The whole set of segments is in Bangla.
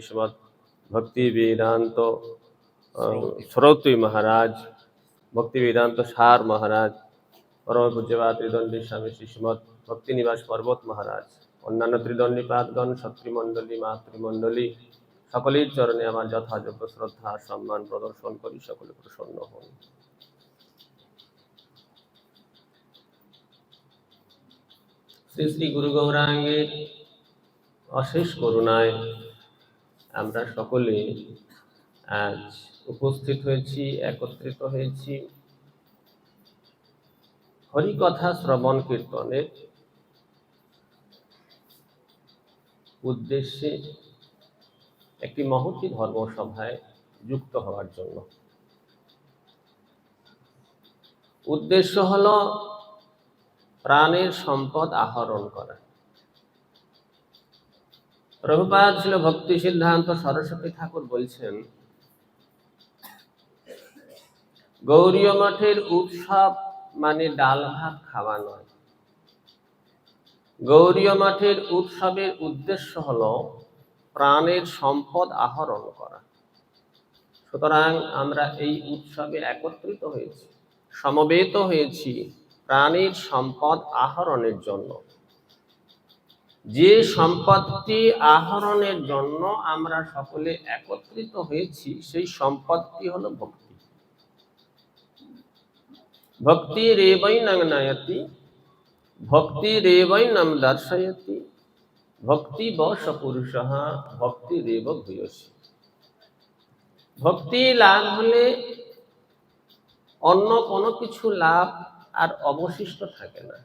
श्रीमद् भक्ति वेदांत श्रोत्री महाराज, भक्ति वेदांत सार महाराज, परम पूज्यपाद त्रिदंडी स्वामी श्रीमद् भक्ति निवास पर्वत महाराज, अन्यान्य त्रिदंडी पादगण, छत्रीमंडली, मातृमंडली सकलेर चरणे आमार यथायोग्य श्रद्धा सम्मान प्रदर्शन करी सकले प्रसन्न हन। श्री श्री गुरु गौरांगेर अशेष करुणाय আমরা সকলে আজ উপস্থিত হয়েছি, একত্রিত হয়েছি হরিকথা শ্রবণ কীর্তনের উদ্দেশ্যে একটি মহতী ধর্মসভায় যুক্ত হওয়ার জন্য। উদ্দেশ্য হলো প্রাণের সম্পদ আহরণ করা। প্রভুপাদ ছিল ভক্তি সিদ্ধান্ত সরস্বতী ঠাকুর বলছেন, গৌরীয় মঠের উৎসব মানে ডাল ভাত খাওয়া নয়। গৌরীয় মঠের উৎসবের উদ্দেশ্য হলো প্রাণের সম্পদ আহরণ করা। সুতরাং আমরা এই উৎসবে একত্রিত হয়েছি, সমবেত হয়েছি প্রাণের সম্পদ আহরণের জন্য। যে সম্পদটি আহরণের জন্য আমরা সকলে একত্রিত হয়েছি, সেই সম্পদটি হলো ভক্তি। ভক্তি রেবৈনং নয়তি, ভক্তি রেবৈনং দর্শয়তি, ভক্তি বশ পুরুষঃ, ভক্তি রেব ভূয়সী। ভক্তি লাভ হলে অন্য কোনো কিছু লাভ আর অবশিষ্ট থাকে না।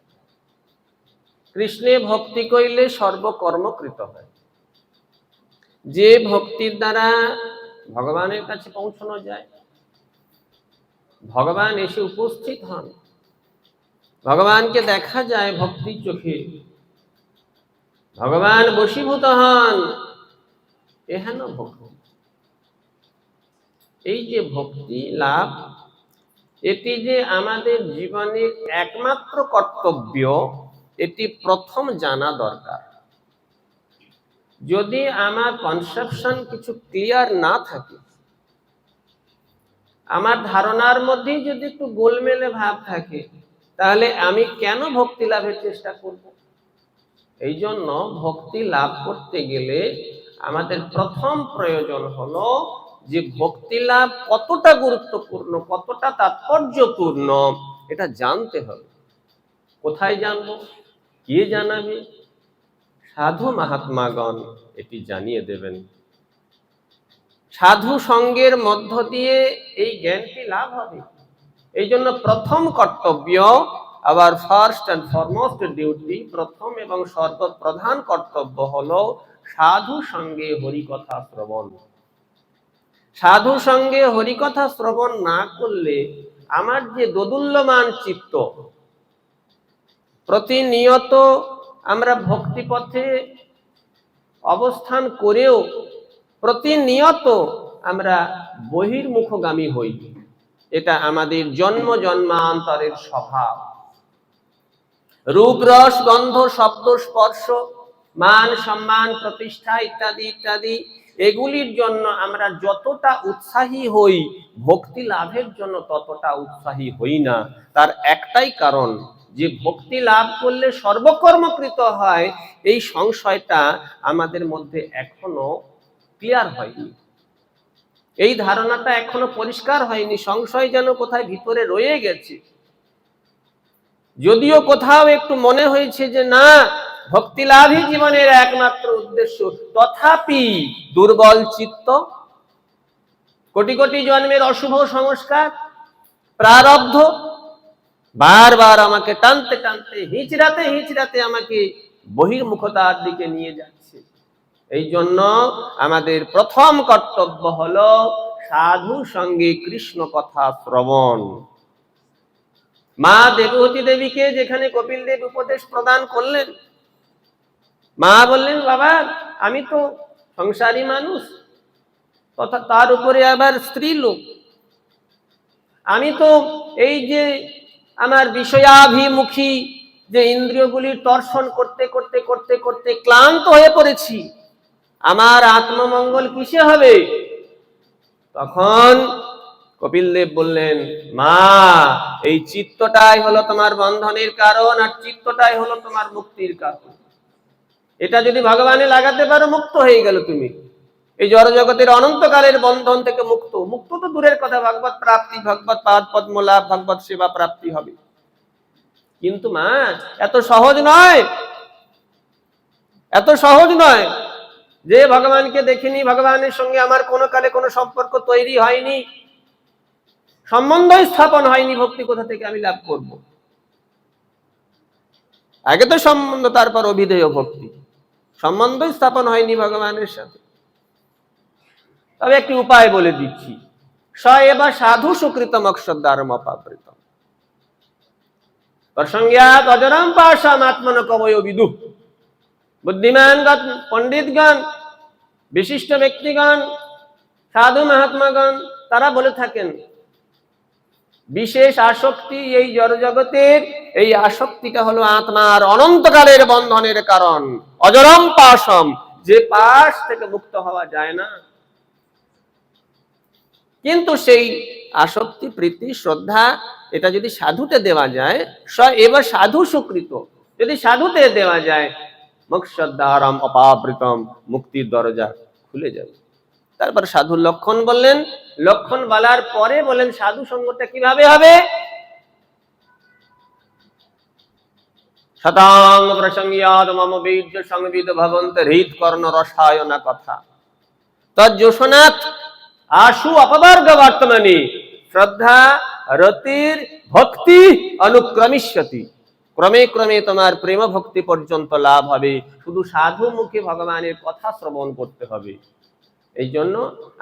কৃষ্ণে ভক্তি কইলে সর্বকর্মকৃত হয়। যে ভক্তির দ্বারা ভগবানের কাছে পৌঁছানো যায়, ভগবান এসে উপস্থিত হন, ভগবানকে দেখা যায় ভক্তির চোখে, ভগবান বশীভূত হন, এহেন ভক্তি। এই যে ভক্তি লাভ, এটি যে আমাদের জীবনের একমাত্র কর্তব্য, এটি প্রথম জানা দরকার। যদি আমার কনসেপশন কিছু ক্লিয়ার না থাকে, আমার ধারণার মধ্যেই যদি একটু গোলমেলে ভাব থাকে, তাহলে আমি কেন ভক্তি লাভের চেষ্টা করব? এই জন্য ভক্তি লাভ করতে গেলে আমাদের প্রথম প্রয়োজন হলো যে ভক্তি লাভ কতটা গুরুত্বপূর্ণ, কতটা তাৎপর্যপূর্ণ, এটা জানতে হবে। কোথায় জানবো? কে জানাবে? সাধু মহাত্মাগণ এটি জানিয়ে দেবেন। সাধু সঙ্গের মধ্য দিয়ে এই জ্ঞানটি লাভ হবে। এই জন্য প্রথম কর্তব্য, আবার ফার্স্ট অ্যান্ড ফরমোস্ট ডিউটি, প্রথম এবং সর্বপ্রধান কর্তব্য হলো সাধু সঙ্গে হরিকথা শ্রবণ। সাধু সঙ্গে হরিকথা শ্রবণ না করলে আমার যে দোদুল্যমান চিত্ত, প্রতিনিয়ত আমরা ভক্তিপথে অবস্থান করেও প্রতিনিয়ত আমরা বহির্মুখগামী হই। এটা আমাদের জন্ম জন্মান্তরের স্বভাব। রূপ রস গন্ধ শব্দ স্পর্শ মান সম্মান প্রতিষ্ঠা ইত্যাদি ইত্যাদি, এগুলির জন্য আমরা যতটা উৎসাহী হই, ভক্তি লাভের জন্য ততটা উৎসাহী হই না। তার একটাই কারণ, যে ভক্তি লাভ করলে সর্বকর্মকৃত হয়, এই সংশয়টা আমাদের মধ্যে এখনো ক্লিয়ার হয়নি। এই ধারণাটা এখনো পরিষ্কার হয়নি। সংশয় যেন কোথায় ভিতরে রয়ে গেছে। যদিও কোথাও একটু মনে হয়েছে যে না, ভক্তি লাভই জীবনের একমাত্র উদ্দেশ্য, তথাপি দুর্বল চিত্ত, কোটি কোটি জন্মের অশুভ সংস্কার, প্রারব্ধ বারবার আমাকে টানতে টানতে, হিচড়াতে হিচড়াতে আমাকে বহির্মুখতার দিকে নিয়ে যাচ্ছে। এই জন্য আমাদের প্রথম কর্তব্য হলো সাধু সঙ্গে কৃষ্ণ কথা শ্রবণ। মা দেবহূতি দেবীকে যেখানে কপিল দেব উপদেশ প্রদান করলেন, মা বললেন, বাবা আমি তো সংসারী মানুষ, তথা তার উপরে আবার স্ত্রী লোক, আমি তো এই যে আমার বিষয়াভিমুখী যে ইন্দ্রিয়গুলির দর্শন করতে করতে করতে করতে ক্লান্ত হয়ে পড়েছি, আমার আত্মমঙ্গল কিসে হবে? তখন কপিল দেব বললেন, মা, এই চিত্তটাই হলো তোমার বন্ধনের কারণ, আর চিত্তটাই হলো তোমার মুক্তির কারণ। এটা যদি ভগবানে লাগাতে পারো, মুক্ত হয়ে গেল তুমি। এই জড় জগতের অনন্তকালের বন্ধন থেকে মুক্ত। মুক্ত তো দূরের কথা, ভগবত প্রাপ্তি, ভগবত পাদ পদ্ম লাভ, ভগবত সেবা প্রাপ্তি হবে। কিন্তু মা, এত সহজ নয়, এত সহজ নয়। যে ভগবানকে দেখিনি, ভগবানের সঙ্গে আমার কোনো কালে কোনো সম্পর্ক তৈরি হয়নি, সম্বন্ধ স্থাপন হয়নি, ভক্তি কোথা থেকে আমি লাভ করব? আগে তো সম্বন্ধ, তারপর অভিধেয় ভক্তি। সম্বন্ধ স্থাপন হয়নি ভগবানের সাথে। তবে একটি উপায় বলে দিচ্ছি, স এবা সাধু সুকৃতম অক্ষরদ্বারম অপাবৃতম প্রসঙ্গাৎ অজরম পাশাম আত্মন কবয় বিদু। বুদ্ধিমানগণ, পণ্ডিতগণ, বিশিষ্ট ব্যক্তিগণ, সাধু মহাত্মাগণ তারা বলে থাকেন, বিশেষ আসক্তি এই জড় জগতের, এই আসক্তিটা হলো আত্মার অনন্তকালের বন্ধনের কারণ। অজরম পাশম, যে পাশ থেকে মুক্ত হওয়া যায় না। কিন্তু সেই আসক্তি, প্রীতি, শ্রদ্ধা এটা যদি সাধুতে দেওয়া যায়, এবার সাধু সুকৃত, যদি সাধুতে দেওয়া যায়, মোক্ষদ্বারম অপাবৃতম, মুক্তির দরজা খুলে যাবে। তারপর সাধুর লক্ষণ বললেন। লক্ষণ বলার পরে বলেন সাধু সঙ্গটা কিভাবে হবে। শতাং প্রসঙ্গাৎ মম বীর্য সংবিদ ভবন্ত হৃদ কর্ণ রসায়ন কথা তজ্জোষণাৎ আশু অপবর্গ বর্তমানে শ্রদ্ধা রতির ভক্তি অনুক্রমিষ্যতি। ক্রমে ক্রমে তোমার প্রেম ভক্তি পর্যন্ত লাভ হবে। শুধু সাধু মুখে ভগবানের কথা শ্রবণ করতে হবে। এই জন্য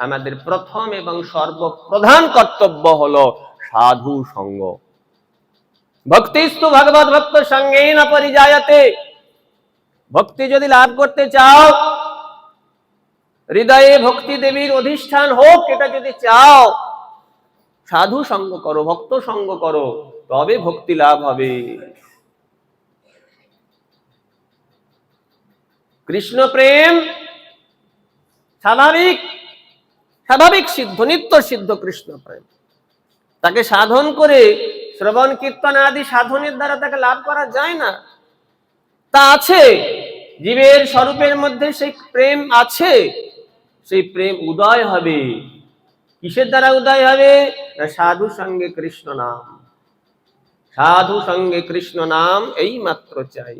আমাদের প্রথম এবং সর্বপ্রধান কর্তব্য হলো সাধু সঙ্গ। ভক্তিস্তু ভগবত ভক্ত সঙ্গে না পরিজায়তে। ভক্তি যদি লাভ করতে চাও, হৃদয়ে ভক্তি দেবীর অধিষ্ঠান হোক, এটা যদি চাও, সাধু সঙ্গ করো, ভক্ত সঙ্গ করো, তবে ভক্তি লাভ হবে। কৃষ্ণ প্রেম স্বাভাবিক, স্বাভাবিক সিদ্ধ, নিত্য সিদ্ধ কৃষ্ণ প্রেম। তাকে সাধন করে শ্রবণ কীর্তন আদি সাধনের দ্বারা তাকে লাভ করা যায় না। তা আছে, জীবের স্বরূপের মধ্যে সেই প্রেম আছে। সেই প্রেম উদয় হবে কিসের দ্বারা উদয় হবে? সাধু সঙ্গে কৃষ্ণ নাম। সাধু সঙ্গে কৃষ্ণ নাম এই মাত্র চাই।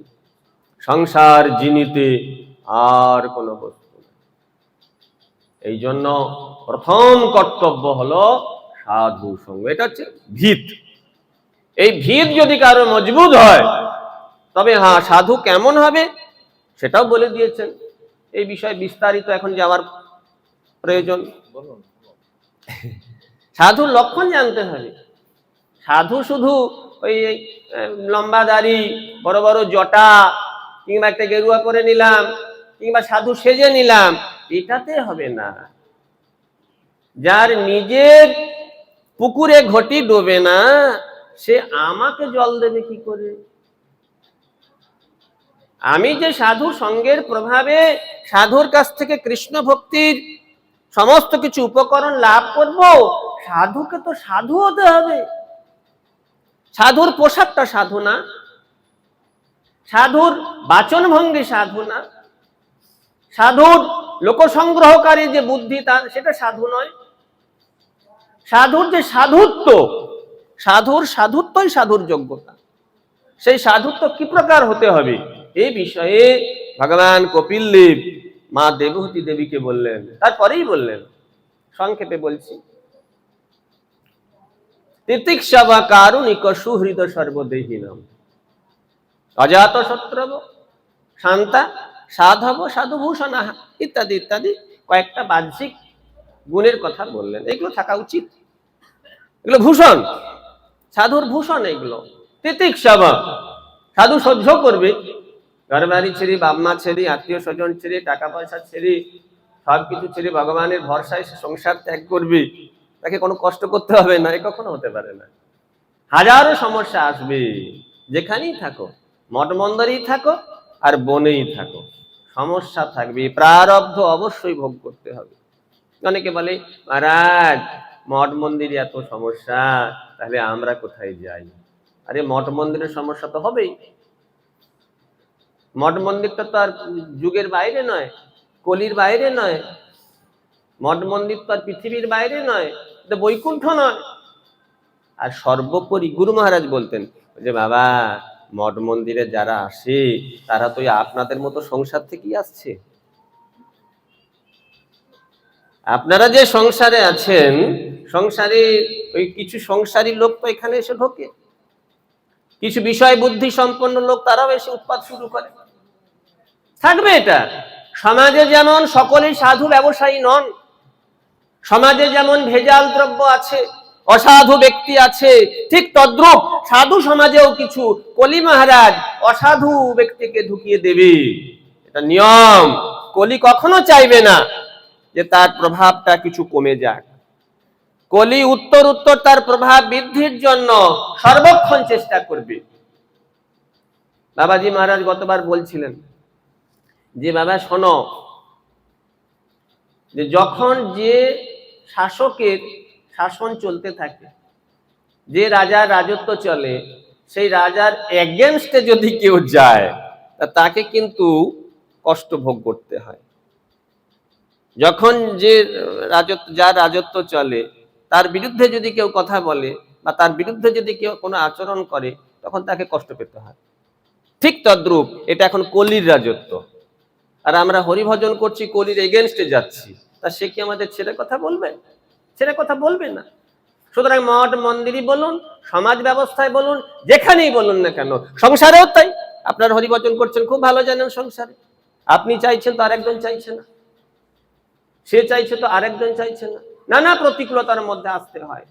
সংসার জিনিতে আর কোন বস্তু নেই। এই জন্য প্রথম কর্তব্য হলো সাধু সঙ্গ। এটা হচ্ছে ভিত। এই ভিত যদি কারো মজবুত হয়, তবে হ্যাঁ, সাধু কেমন হবে সেটাও বলে দিয়েছেন। এই বিষয়ে বিস্তারিত এখন যাওয়ার প্রয়োজন। সাধুর লক্ষণ জানতে হবে। সাধু শুধু ওই লম্বা দাড়ি, বড় বড় জটা, কিংবা একটা গেরুয়া করে নিলাম, কিংবা সাধু সেজে নিলাম, এটাতে হবে না। যার নিজের পুকুরে ঘটি ডোবে না, সে আমাকে জল দেবে কি করে? আমি যে সাধু সঙ্গের প্রভাবে সাধুর কাছ থেকে কৃষ্ণ ভক্তির সমস্ত কিছু উপকরণ লাভ করব, সাধুকে তো সাধু হতে হবে। সাধুর পোশাকটা সাধু না, সাধুর বাচন ভঙ্গি সাধু না, সাধুর লোকসংগ্রহকারী যে বুদ্ধি তার সেটা সাধু নয়। সাধুর যে সাধুত্ব, সাধুর সাধুত্বই সাধুর যোগ্যতা। সেই সাধুত্ব কি প্রকার হতে হবে, এই বিষয়ে ভগবান কপিল দেব মা দেবহূতি দেবীকে বললেন। তারপরেই বললেন, সংক্ষেপে বলছি, তিতিক্ষা বা কারুণিক সুহৃদ সর্বদেহিনাম অজাত শত্রব শান্তা সাধব সাধুভূষণ ইত্যাদি ইত্যাদি কয়েকটা বাহ্যিক গুণের কথা বললেন। এগুলো থাকা উচিত, এগুলো ভূষণ, সাধুর ভূষণ এগুলো। তিতিক্ষা, সাধু সহ্য করবে, ঘর বাড়ি ছেড়ে, বাপ মা ছেড়ে, আত্মীয় স্বজন ছেড়ে, টাকা পয়সা ছেড়ে, সবকিছু ছেড়ে ভগবানের ভরসায় সংসার ত্যাগ করবে। তাকে কোনো কষ্ট করতে হবে না, এ কখনো হতে পারে না। হাজারো সমস্যা আসবে, যেখানেই থাকো, মঠ মন্দিরেই থাকো আর বনেই থাকো, সমস্যা থাকবে, প্রারব্ধ অবশ্যই ভোগ করতে হবে। অনেকে বলে মহারাজ মঠ মন্দিরে এত সমস্যা, তাহলে আমরা কোথায় যাই? আরে মঠ মন্দিরের সমস্যা তো হবেই। মঠ মন্দিরটা তো আর যুগের বাইরে নয়, কলির বাইরে নয়। মঠ মন্দির তো আর পৃথিবীর বাইরে নয়, এটা বৈকুণ্ঠ নয়। আর সর্বোপরি গুরু মহারাজ বলতেন যে বাবা মঠ মন্দিরে যারা আসে তারা তো আপনাদের মতো সংসার থেকেই আসছে। আপনারা যে সংসারে আছেন, সংসারে ওই কিছু সংসারী লোক তো এখানে এসে ঢোকে, কিছু বিষয় বুদ্ধি সম্পন্ন লোক তারাও এসে উৎপাত শুরু করে, থাকবে এটা। সমাজে যেমন সকলেই সাধু ব্যবসায়ী নন, সমাজে যেমন ভেজাল দ্রব্য আছে, অসাধু ব্যক্তি আছে, ঠিক তদ্রূপ সাধু সমাজেও কিছু কলি মহারাজ অসাধু ব্যক্তিকে ঢুকিয়ে দেবে, এটা নিয়ম। কলি কখনো চাইবে না যে তার প্রভাবটা কিছু কমে যাক। কলি উত্তর উত্তর তার প্রভাব বৃদ্ধির জন্য সর্বক্ষণ চেষ্টা করবে। বাবাজি মহারাজ গতবার বলছিলেন যে বাবা শোনো, যে যখন যে শাসকের শাসন চলতে থাকে, যে রাজার রাজত্ব চলে, সেই রাজার এগেনস্টে যদি কেউ যায় তাকে কিন্তু কষ্ট ভোগ করতে হয়। যখন যে যার রাজত্ব চলে তার বিরুদ্ধে যদি কেউ কথা বলে বা তার বিরুদ্ধে যদি কেউ কোনো আচরণ করে, তখন তাকে কষ্ট পেতে হয়। ঠিক তদ্রূপ এটা এখন কলির রাজত্ব, আর আমরা হরিভজন করছি, কলির এগেনস্টে যাচ্ছি, তা সে কি আমাদের ছেড়ে কথা বলবে? ছেড়ে কথা বলবে না। সুতরাং মঠ মন্দিরই বলুন, সমাজ ব্যবস্থায় বলুন, যেখানেই বলুন না কেন, সংসারেও তাই। আপনার হরিভজন করছেন, খুব ভালো জানেন সংসারে আপনি চাইছেন তো আরেকজন চাইছে না, সে চাইছে তো আরেকজন চাইছে না, নানা প্রতিকূলতার মধ্যে আসতে হয়।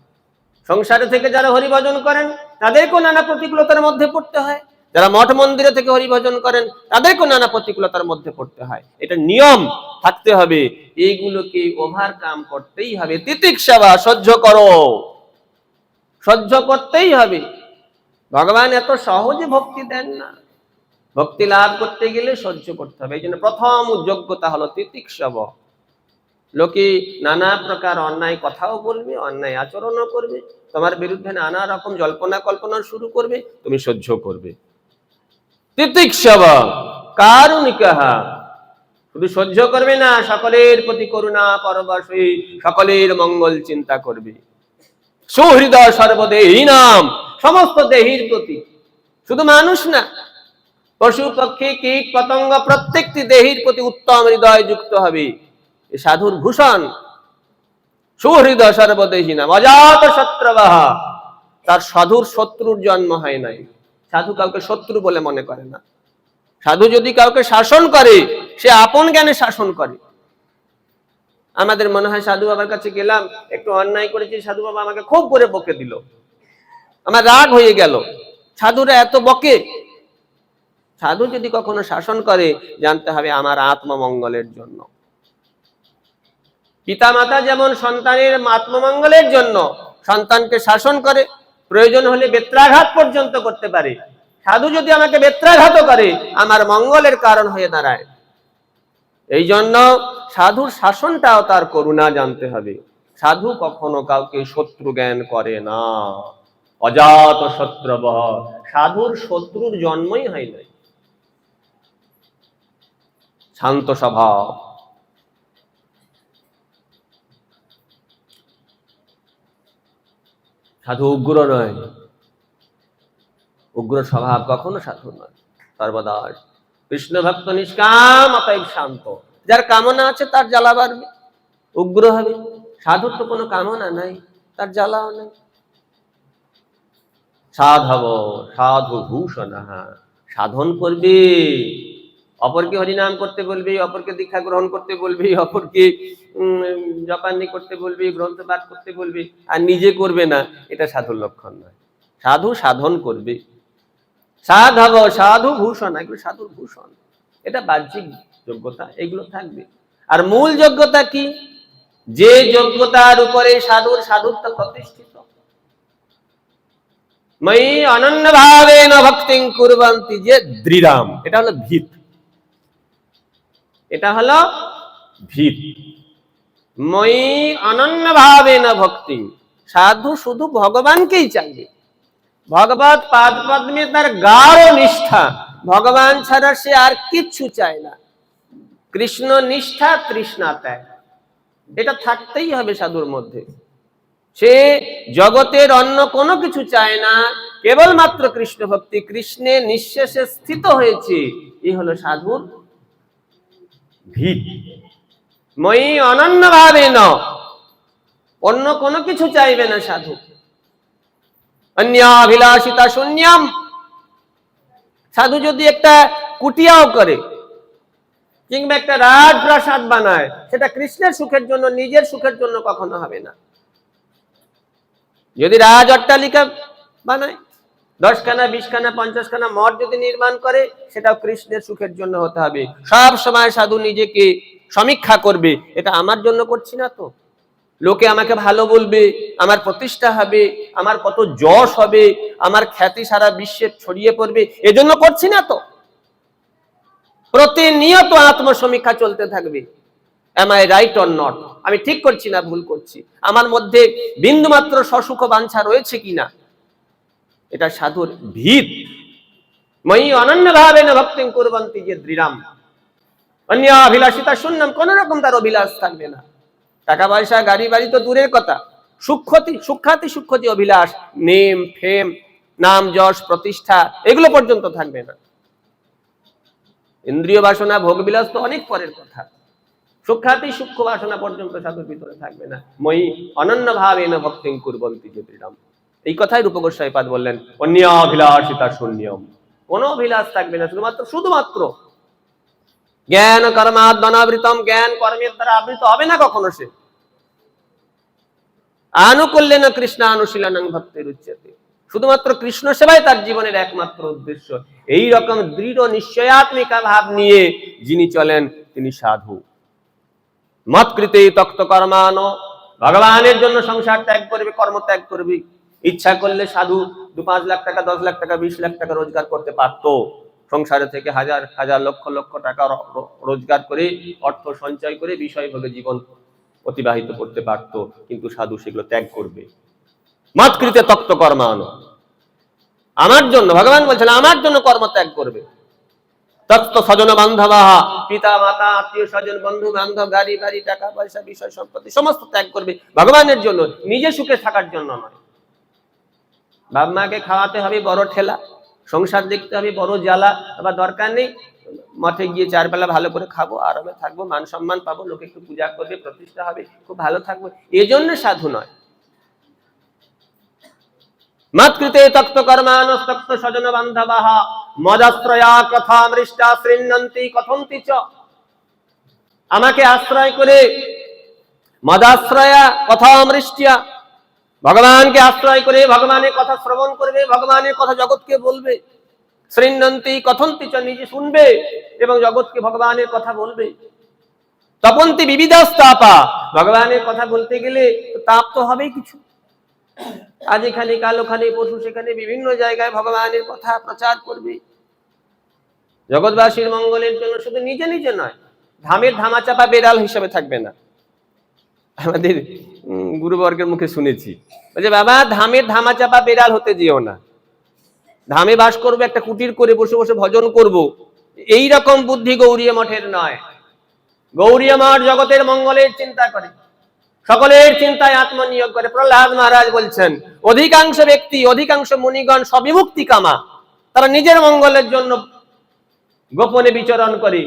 সংসারে থেকে যারা হরিভজন করেন তাদেরকেও নানা প্রতিকূলতার মধ্যে পড়তে হয়, যারা মঠ মন্দিরে থেকে হরিভজন করেন তাদেরকেও নানা প্রতিকূলতার মধ্যে পড়তে হয়। এটা নিয়ম, থাকতে হবে, এইগুলোকে ওভারকাম করতেই হবে। তিতিক্ষা সহ্য করো, সহ্য করতেই হবে। ভগবান এত সহজে ভক্তি দেন না, ভক্তি লাভ করতে গেলে সহ্য করতে হবে। এই জন্য প্রথম যোগ্যতা হলো তিতিক্ষা। লোকে নানা প্রকার অন্যায় কথাও বলবে, অন্যায় আচরণও করবে, তোমার বিরুদ্ধে নানা রকম জল্পনা কল্পনা শুরু করবে, তুমি সহ্য করবে। তিতিক্ষা কারুণিকঃ, শুধু সহ্য করবে না, সকলের প্রতি করুণা পরবশী, সকলের মঙ্গল চিন্তা করবে। সুহৃদয় সর্বদেহিনাম, সমস্ত দেহীর প্রতি, শুধু মানুষ না, পশু পক্ষী কীট পতঙ্গ প্রত্যেকটি দেহীর প্রতি উত্তম হৃদয় যুক্ত হবে। সাধুর ভূষণ সুহৃদয় সর্বদেহিনাম অজাত শত্রুবাহ, তার সাধুর শত্রুর জন্ম হয় নাই। সাধু কাউকে শত্রু বলে মনে করে না। সাধু যদি কাউকে শাসন করে, সে আপন জ্ঞানে শাসন করে। আমাদের মনে হয় সাধু বাবার কাছে গেলাম, একটু অন্যায় করেছি, সাধু বাবা আমাকে খুব করে বকে দিল, আমার রাগ হয়ে গেল। সাধুরা এত বকে? সাধু যদি কখনো শাসন করে, জানতে হবে আমার আত্মমঙ্গলের জন্য। পিতা মাতা যেমন সন্তানের আত্মমঙ্গলের জন্য সন্তানকে শাসন করে, প্রয়োজন হলে বেত্রাঘাত পর্যন্ত করতে পারে। সাধু যদি আমাকে বেত্রাঘাত করে, আমার মঙ্গলের কারণ হয়ে দাঁড়ায়। এই জন্য সাধুর শাসনটাও তার করুণা জানতে হবে। সাধু কখনো কাউকে শত্রু জ্ঞান করে না। অজাত শত্রুবঃ, সাধুর শত্রুর জন্মই হয় নাই। শান্ত স্বভাব। সাধু উগ্র নয়, উগ্র স্বভাব কখনো সাধু নয়, সর্বদা কৃষ্ণ ভক্ত নিষ্কাম, অতএব শান্ত। যার কামনা আছে তার জ্বালা বাড়বে, উগ্র হবে। সাধুর তো কোনো কামনা নাই, তার জ্বালাও নেই। সাধব সাধু ভূষণ, সাধন করবে, অপরকে হরিনাম করতে বলবি, অপরকে দীক্ষা গ্রহণ করতে বলবি, অপরকে জপান্নি করতে বলবি, গ্রন্থ পাঠ করতে বলবি, আর নিজে করবে না, এটা সাধুর লক্ষণ নয়। সাধু সাধন করবে। সাধব সাধু ভূষণ, এগুলো সাধুর ভূষণ। এটা বাহ্যিক যোগ্যতা, এগুলো থাকবে। আর মূল যোগ্যতা কি? যে যোগ্যতার উপরে সাধুর সাধুত্ব প্রতিষ্ঠিত। মই অনন্য ভাবেন ভক্তিং কুর্বন্তি যে দৃঢ়াম, এটা হলো ভিত। এটা হলো ভিত। মই অনন্য ভাবে না ভক্তি, সাধু শুধু ভগবানকেই চাইবে, ভগবত পাদ পদ্মে তার গাঢ় নিষ্ঠা, ভগবান ছাড়া সে আর কিচ্ছু চায় না। কৃষ্ণ নিষ্ঠা, তৃষ্ণা ত্যাগ, এটা থাকতেই হবে সাধুর মধ্যে। সে জগতের অন্য কোনো কিছু চায় না, কেবলমাত্র কৃষ্ণ ভক্তি, কৃষ্ণে নিঃশেষে স্থিত হয়েছে, এই হলো সাধুর ভিত। মই অনন্য ভাবে ন, অন্য কোনো কিছু চাইবে না সাধু। অন্যাভিলাষিতা শূন্যম, সাধু যদি একটা কুটিয়াও করে কিংবা একটা রাজপ্রাসাদ বানায়, সেটা কৃষ্ণের সুখের জন্য, নিজের সুখের জন্য কখনো হবে না। যদি রাজ অট্টালিকা বানায়, 10খানা 20খানা 50খানা মঠ যদি নির্মাণ করে, সেটাও কৃষ্ণের সুখের জন্য হতে হবে। সব সময় সাধু নিজেকে সমীক্ষা করবে, এটা আমার জন্য করছি না তো, লোকে আমাকে ভালো বলবে, আমার প্রতিষ্ঠা হবে, আমার কত যশ হবে, আমার খ্যাতি সারা বিশ্বে ছড়িয়ে পড়বে, এজন্য করছি না তো। প্রতিনিয়ত আত্মসমীক্ষা চলতে থাকবে, am I right or not, আমি ঠিক করছি না ভুল করছি, আমার মধ্যে বিন্দুমাত্র সসুখ বাঞ্ছা রয়েছে কিনা। এটা সাধুর ভিত। মই অনন্য ভাবে না ভক্তিং কুর্বন্তি যে দৃঢ়ম, অন্যাভিলাষিতা শূন্যম, কোন রকম তার অভিলাষ থাকবে না। টাকা পয়সা গাড়ি বাড়ি তো দূরের কথা, সুখ্যাতি অভিলাষ, নেম ফেম, নাম যশ প্রতিষ্ঠা, এগুলো পর্যন্ত থাকবে না। ইন্দ্রিয় বাসনা ভোগ বিলাস তো অনেক পরের কথা, সুখ্যাতি সূক্ষ্ম বাসনা পর্যন্ত সাধুর ভিতরে থাকবে না। মই অনন্য ভাবে না ভক্তিং কুর্বন্তি যে দৃঢ়ম, এই কথাই রূপ গোস্বামী পাদ বললেন। অন্যাভিলাষিতা শূন্যম, কোনো অভিলাষ থাকবে না, শুধুমাত্র জ্ঞান কর্মাদ্বনাবৃতম, জ্ঞান কর্মের দ্বারা আবৃত হবে না কখনো সে। আনুকূল্যেন কৃষ্ণানুশীলনং ভক্তির উচ্যতে, শুধুমাত্র কৃষ্ণ সেবাই তার জীবনের একমাত্র উদ্দেশ্য। এই রকম দৃঢ় নিশ্চয়াত্মিকা ভাব নিয়ে যিনি চলেন তিনি সাধু। মৎকৃতে তক্ত কর্মান, ভগবানের জন্য সংসার ত্যাগ করবে, কর্ম ত্যাগ করবে। ইচ্ছা করলে সাধু 2-5 লাখ টাকা 10 লাখ টাকা 20 লাখ টাকা রোজগার করতে পারত, সংসারে থেকে হাজার হাজার লক্ষ লক্ষ টাকা রোজগার করে, অর্থ সঞ্চয় করে বিষয়ভাবে জীবন অতিবাহিত করতে পারত, কিন্তু সাধু সেগুলো ত্যাগ করবে। মৎকৃতে তক্ত কর্মান, আমার জন্য, ভগবান বলছেন আমার জন্য কর্ম ত্যাগ করবে। তক্ত স্বজন বান্ধবা, পিতা মাতা আত্মীয় স্বজন বন্ধু বান্ধব গাড়ি বাড়ি টাকা পয়সা বিষয় সম্পত্তি সমস্ত ত্যাগ করবে ভগবানের জন্য, নিজে সুখে থাকার জন্য নয়। বাপ মাকে খাওয়াতে হবে বড় ঠেলা, সংসার দেখতে হবে বড় জ্বালা, আবার দরকার নেই মঠে গিয়ে 4 বেলা ভালো করে খাবো, আরামে থাকবো, মান সম্মান পাবো, লোকে একটু পূজা করবে, প্রতিষ্ঠা হবে, খুব ভালো থাকবো, এজন্য সাধু নয়। মৎকৃতে তক্ত কর্মানস্তক্ত স্বজন বান্ধবাঃ মদাশ্রয়া কথামৃষ্টা শৃণ্বন্তি কথন্তি চ, আমাকে আশ্রয় করে, মদাশ্রয়া কথামৃষ্টিয়া, ভগবানকে আশ্রয় করে ভগবানের কথা শ্রবণ করবে, ভগবানের কথা জগৎকে বলবে। শৃণ্বন্তি কথন্তি চ, নিজে শুনবে এবং জগৎকে ভগবানের কথা বলবে। তপন্তি বিবিধাস্তাপা, ভগবানের কথা বলতে গেলে তাপ তো হবেই কিছু, আজ এখানে কাল ওখানে পরশু সেখানে বিভিন্ন জায়গায় ভগবানের কথা প্রচার করবে। জগৎবাসীর মঙ্গলের জন্য, শুধু নিজে নিজে নয়, ধামের ধামাচাপা বেড়াল হিসেবে থাকবে না। আমাদের গুরুবর্গের মুখে শুনেছি, বলছে বাবা ধামের ধামাচাপা বেড়াল হতে যেও না, ধামে বাস করবো, একটা কুটির করে বসে বসে ভজন করব, এই রকম বুদ্ধি গৌড়ীয় মঠের নয়। গৌড়ীয় মঠ জগতের মঙ্গলের চিন্তা করে, সকলের চিন্তায় আত্মনিয়োগ করে। প্রহ্লাদ মহারাজ বলছেন অধিকাংশ ব্যক্তি, অধিকাংশ মুনিগণ স্ববিমুক্তি কামা, তারা নিজের মঙ্গলের জন্য গোপনে বিচরণ করে,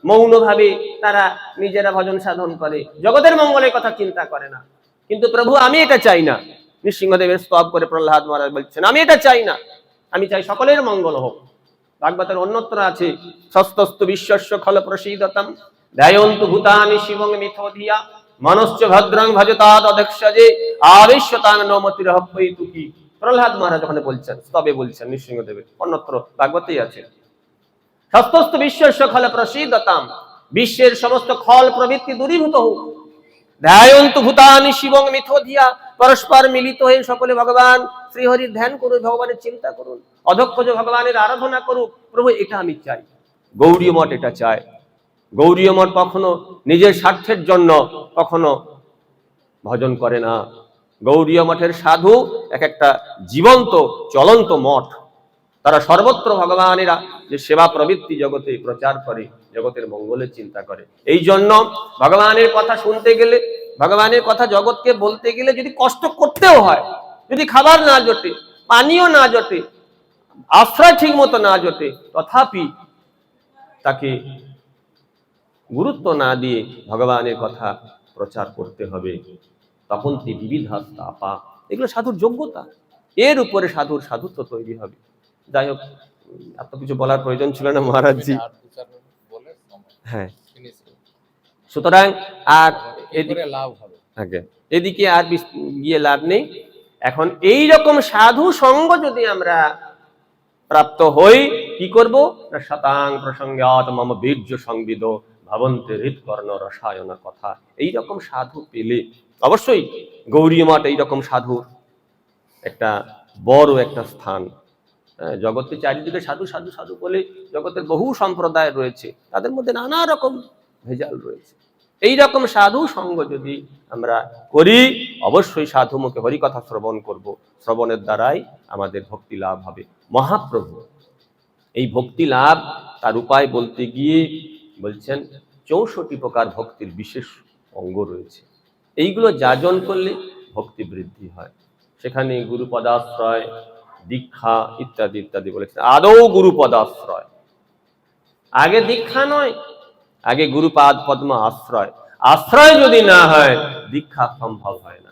মৌনভাবে তারা নিজেরা ভজন সাধন করে, জগতের মঙ্গলের কথা চিন্তা করে না। কিন্তু প্রভু আমি এটা চাই না, নৃসিংহদেবের স্তব করে প্রহ্লাদ মহারাজ বলছেন আমি এটা চাই না, আমি চাই সকলের মঙ্গল হোক। ভাগবতের অন্যত্র আছে সস্তস্তু বিশ্বস্য খল প্রসীদতম ধ্যায়ন্তু ভূতানি শিবং মিথোধিয়া মনশ্চ ভদ্রং ভজতাদ অধ্যক্ষজে আবেশ্যতাং নমতিরহপৈতুকি। প্রহ্লাদ মহারাজ ওখানে বলছেন, স্তবে বলছেন নৃসিংহদেবের, অন্যত্র ভাগবতেই আছে। সস্তস্তু বিশ্বস্য খল প্রসীদতম, বিশ্বের সমস্ত খল প্রবৃত্তি দূরীভূত হোক। ধ্যায়ন্তু ভূতানি শিবং মিথোধিয়া, পরস্পর মিলিত হয়ে সকলে ভগবান শ্রীহরির ধ্যান করুন, ভগবানের চিন্তা করুন, অধক্ষজ ভগবানের আরাধনা করুক। প্রভু এটা আমি চাই, গৌড়ীয় মঠ এটা চায়, গৌড়ীয় মঠ কখনো নিজের স্বার্থের জন্য কখনো ভজন করে না। গৌড়ীয় মঠের সাধু এক একটা জীবন্ত চলন্ত মঠ। তারা সর্বত্র ভগবানের যে সেবা প্রবৃত্তি জগতে প্রচার করে, জগতের মঙ্গলের চিন্তা করে। এই জন্য ভগবানের কথা শুনতে গেলে, ভগবানের কথা জগৎকে বলতে গেলে যদি কষ্ট করতেও হয়, যদি খাবার না জোটে, পানীয় না জোটে, আশ্রয় ঠিক মতো না জোটে, তথাপি তাকে গুরুত্ব না দিয়ে ভগবানের কথা প্রচার করতে হবে। তখন বিবিধাস্তাপা, এগুলো সাধুর যোগ্যতা। এর উপরে সাধুর সাধুত্ব তৈরি হবে। যাই হোক, এত কিছু বলার প্রয়োজন ছিল না মহারাজজি। হ্যাঁ, সুতরাং আর এদিকে আর গিয়ে লাভ নেই। এখন এই রকম সাধু সঙ্গ যদি আমরা প্রাপ্ত হই, কি করব? শতাং প্রসঙ্গাৎ মম বীর্য সংবিদ ভাবন্তে হৃৎকর্ণ রসায়ন কথা। এইরকম সাধু পেলে অবশ্যই গৌড়ীয় মঠ এইরকম সাধুর একটা বড় একটা স্থান। জগতের চারিদিকে সাধু সাধু সাধু বলে জগতের বহু সম্প্রদায় রয়েছে, তাদের মধ্যে নানা রকম ভেজাল রয়েছে। এইরকম সাধু সঙ্গ যদি আমরা করি, অবশ্যই সাধু মুখে হরিকথা শ্রবণ করব। শ্রবণের দ্বারাই আমাদের ভক্তি লাভ হবে। মহাপ্রভু এই ভক্তি লাভ তার উপায় বলতে গিয়ে বলছেন 64 প্রকার ভক্তির বিশেষ অঙ্গ রয়েছে। এইগুলো যাজন করলে ভক্তি বৃদ্ধি হয়। সেখানে গুরুপদাশ্রয়, দীক্ষা ইত্যাদি ইত্যাদি বলেছেন। আদৌ গুরুপদাশ্রয়, আগে দীক্ষা নয়, আগে গুরুপাদ পদ্ম আশ্রয়। আশ্রয় যদি না হয়, দীক্ষা সম্ভব হয় না।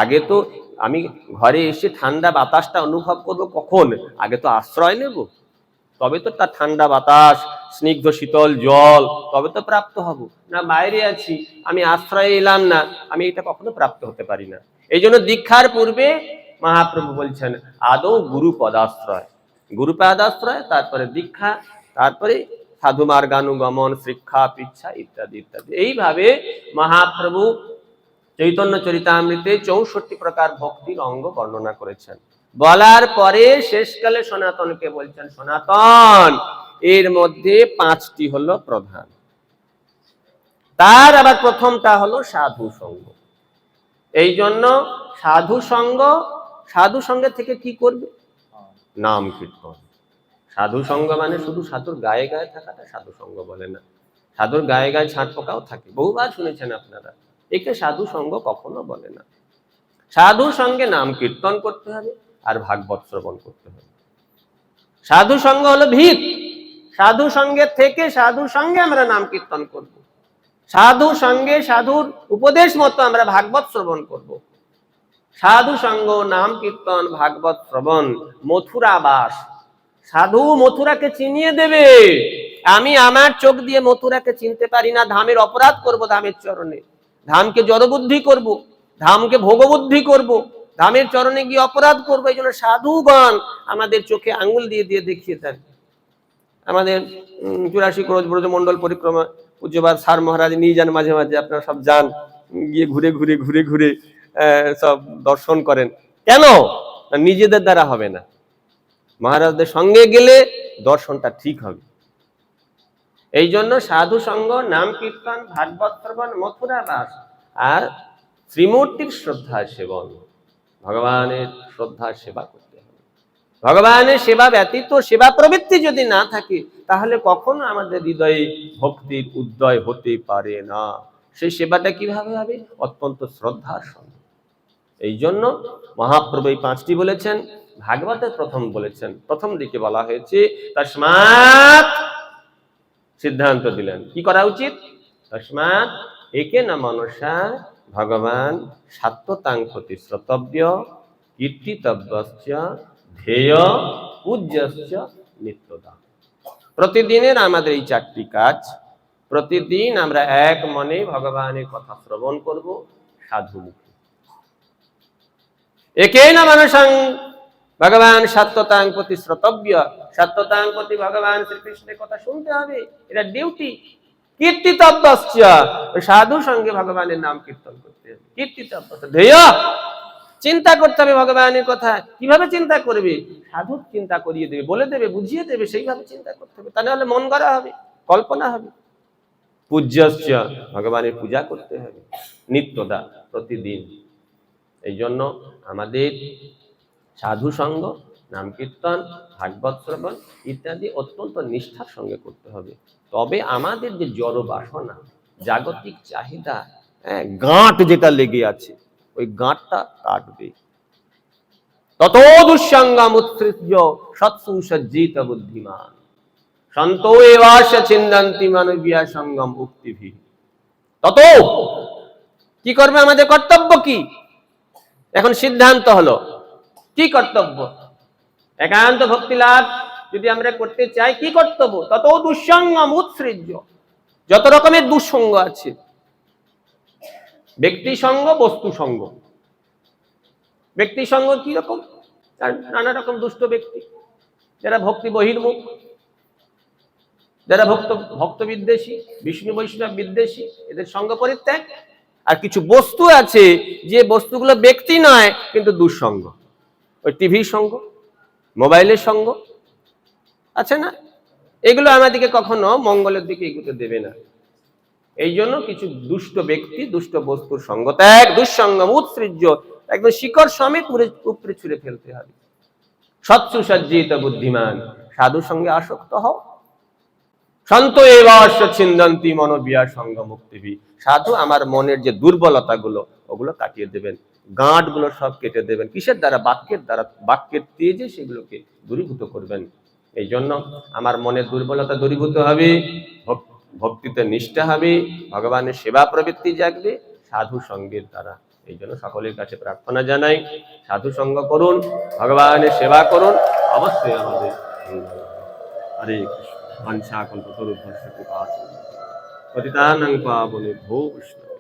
আগে তো আমি ঘরে এসে ঠান্ডা বাতাসটা অনুভব করব কখন? আগে তো আশ্রয় নেব, তবে তো তার ঠান্ডা বাতাস, স্নিগ্ধ শীতল জল, তবে তো প্রাপ্ত হব। না বাইরে আছি, আমি আশ্রয় এলাম না, আমি এটা কখনো প্রাপ্ত হতে পারি না। এই জন্য দীক্ষার পূর্বে মহাপ্রভু বলছেন আদৌ গুরুপদাশ্রয়, গুরুপদাশ্রয়, তারপরে দীক্ষা, তারপরে সাধু মার্গানুগমন, শিক্ষা, পিচ্ছা ইত্যাদি ইত্যাদি। এইভাবে মহাপ্রভু চৈতন্য চরিতামৃতে 64 প্রকার ভক্তির অঙ্গ বর্ণনা করেছেন। বলার পরে শেষকালে সনাতনকে বলছেন, সনাতন এর মধ্যে 5টি হলো প্রধান। তার আবার প্রথমটা হলো সাধু সঙ্গ। এই জন্য সাধু সঙ্গ, সাধু সঙ্গের থেকে কি করবে? নাম কীর্তন। সাধু সঙ্গ মানে শুধু সাধুর গায়ে গায়ে থাকাটা সাধু সঙ্গ বলে না। সাধুর গায়ে গায়ে ছাঁট পোকাও থাকে, বহুবার শুনেছেন আপনারা। একে সাধু সঙ্গ কখনো বলে না। সাধুর সঙ্গে নাম কীর্তন করতে হবে আর ভাগবত শ্রবণ করতে হবে। সাধু সঙ্গ হলো ভিত। সাধু সঙ্গের থেকে সাধু সঙ্গে আমরা নাম কীর্তন করব। সাধু সঙ্গে সাধুর উপদেশ মতো আমরা ভাগবত শ্রবণ করব। সাধু সঙ্গ, নাম কীর্তন, ভাগবত শ্রবণ মথুরা বাস। সাধু মথুরাকে চিনিয়ে দেবে। আমি আমার চোখ দিয়ে মথুরাকে চিনতে পারি না, ধামের অপরাধ করব, ধামের চরণে ধামকে জড়বুদ্ধি করব, ধামকে ভোগবুদ্ধি করব, ধামের চরণে গিয়ে অপরাধ করবো। এই জন্য সাধুগণ আমাদের চোখে আঙ্গুল দিয়ে দিয়ে দেখিয়ে দেন। আমাদের 84 ক্রোশ ব্রজমন্ডল পরিক্রমা পূজ্যবাদ স্যার মহারাজ নিয়ে যান, মাঝে মাঝে আপনারা সব যান, গিয়ে ঘুরে ঘুরে ঘুরে ঘুরে সব দর্শন করেন। কেন? নিজেদের দ্বারা হবে না, মহারাজদের সঙ্গে গেলে দর্শনটা ঠিক হবে। এই জন্য সাধু সঙ্গ, নাম কীর্তন, ভাগবত শ্রবণ, মথুরা বাস আর শ্রীমূর্তির শ্রদ্ধা সেবন। ভগবানের শ্রদ্ধা সেবা করতে হবে। ভগবানের সেবা ব্যতীত সেবা প্রবৃত্তি যদি না থাকে, তাহলে কখনো আমাদের হৃদয়ে ভক্তির উদয় হতে পারে না। সেই সেবাটা কিভাবে হবে? অত্যন্ত শ্রদ্ধার সঙ্গে। এই জন্য মহাপ্রভু এই 5টি বলেছেন। ভাগবতের প্রথম বলেছেন, প্রথম দিকে বলা হয়েছে তস্মাৎ, সিদ্ধান্ত দিলেন কি করা উচিত। তস্মাৎ একে না মনসা ভগবান সাত্বতাং প্রতি শ্রোতব্য কীর্তিতব্যশ্চ ধ্যেয় পূজ্যশ্চ নিত্যদা। প্রতিদিনের আমাদের এই 4টি কাজ। প্রতিদিন আমরা এক মনে ভগবানের কথা শ্রবণ করব সাধু মুখে। একে না মনসাং ভগবান সাত্বতাং প্রতি শ্রোতব্য, সাত্বতাং প্রতি ভগবান শ্রীকৃষ্ণের কথা শুনতে হবে, এটা ডিউটি। কীর্তিতব্যশ্চ, সাধু সঙ্গে ভগবানের নাম কীর্তন করতে হবে। কীর্তিতব্যশ্চ ধ্যেয়, চিন্তা করতে হবে ভগবানের কথা। কিভাবে চিন্তা করবে? সাধু চিন্তা করিয়ে দেবে, বলে দেবে, বুঝিয়ে দেবে, সেইভাবে চিন্তা করতে হবে। তা নাহলে মন গড়া হবে, কল্পনা হবে। পূজ্যশ্চ, ভগবানের পূজা করতে হবে নিত্যদা, প্রতিদিন। এই জন্য আমাদের সাধু সঙ্গ, নাম কীর্তন, ভাগবত শ্রবণ ইত্যাদি অত্যন্ত নিষ্ঠার সঙ্গে করতে হবে। তবে আমাদের যে জড় বাসনা, জাগতিক চাহিদা, গাঁট যেটা লেগে আছে, ওই গাঁটটা কাটবে। তত দুঃসঙ্গম উৎসৃজ্য সৎসু সজ্জিত বুদ্ধিমান সন্তো এবাস্য ছিন্দন্তি মানবীয়া সঙ্গম উক্তিভি। তত কি করবে? আমাদের কর্তব্য কি? এখন সিদ্ধান্ত হলো কি কর্তব্য। একান্ত ভক্তি লাভ যদি আমরা করতে চাই, কি কর্তব্য? তত দুঃসঙ্গম উৎসৃজ্য, যত রকমের দুঃসঙ্গ আছে, ব্যক্তি সঙ্গ, বস্তু সঙ্গ। ব্যক্তি সঙ্গ কি রকম? নানা রকম দুষ্ট ব্যক্তি, যারা ভক্তি বহির্মুখ, যারা ভক্ত বিদ্বেষী, বিষ্ণু বৈষ্ণব বিদ্বেষী, এদের সঙ্গ পরিত্যাগ। আর কিছু বস্তু আছে যে বস্তুগুলো ব্যক্তি নয় কিন্তু দুঃসঙ্গ, ওই টিভির সঙ্গ, মোবাইলের সঙ্গ আছে না, এগুলো আমাদেরকে কখনো মঙ্গলের দিকে এগুতে দেবে না। এই জন্য কিছু দুষ্ট ব্যক্তি, দুষ্ট বস্তুর সঙ্গ ত্যাগ, দুঃসঙ্গম উৎসৃজ্য, একদম শিকড় সমেত উপরে ছুঁড়ে ফেলতে হবে। সৎসু সজ্জিত বুদ্ধিমান, সাধু সঙ্গে আসক্ত হও। সন্ত এবাস্য ছিন্দন্তি মনোবিয়া সঙ্গ মুক্তিভি, সাধু আমার মনের যে দুর্বলতা গুলো, ওগুলো কাটিয়ে দেবেন, গাঁট গুলো সব কেটে দেবেন। কিসের দ্বারা? বাক্যের দ্বারা। বাক্যের তেজে সেগুলোকে দূরীভূত করবেন। এই জন্য আমার মনের দুর্বলতা দূরীভূত হবে, ভক্তিতে নিষ্ঠা হবে, ভগবানের সেবা প্রবৃত্তি জাগবে সাধু সঙ্গের দ্বারা। এই জন্য সকলের কাছে প্রার্থনা জানাই, সাধু সঙ্গ করুন, ভগবানের সেবা করুন, অবশ্যই আমাদের হরে কৃষ্ণ। वंशाकल्पतरुभ्यश्च कृपा सिन्धुभ्यो पतितानां पावनेभ्यो वैष्णवेभ्यो